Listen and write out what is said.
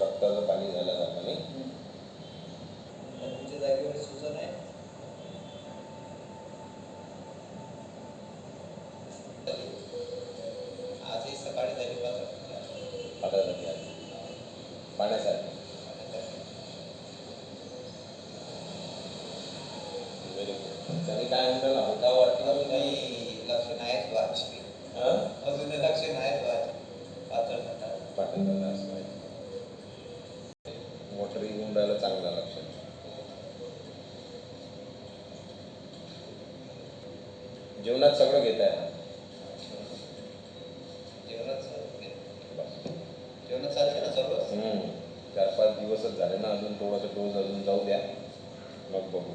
रक्ताचं पाणी झालं पाणी तुमच्या जागेवर सुचन आहे. आजही सकाळी झाली पाण्यासाठी पाण्यासाठी त्यांनी काय म्हणलं होता वाटतं अजूनही लक्ष नाहीच वाचली. अजूनही लक्ष नाहीच वाचली. पाटण असं मोटर येऊन राहिलं चांगला लक्ष. जेवणात सगळं घेत आहे ना. जेवणात चालते ना सर्व. 4-5 दिवसच झाले ना, अजून थोडासा डोस अजून जाऊ द्या, मग बघू.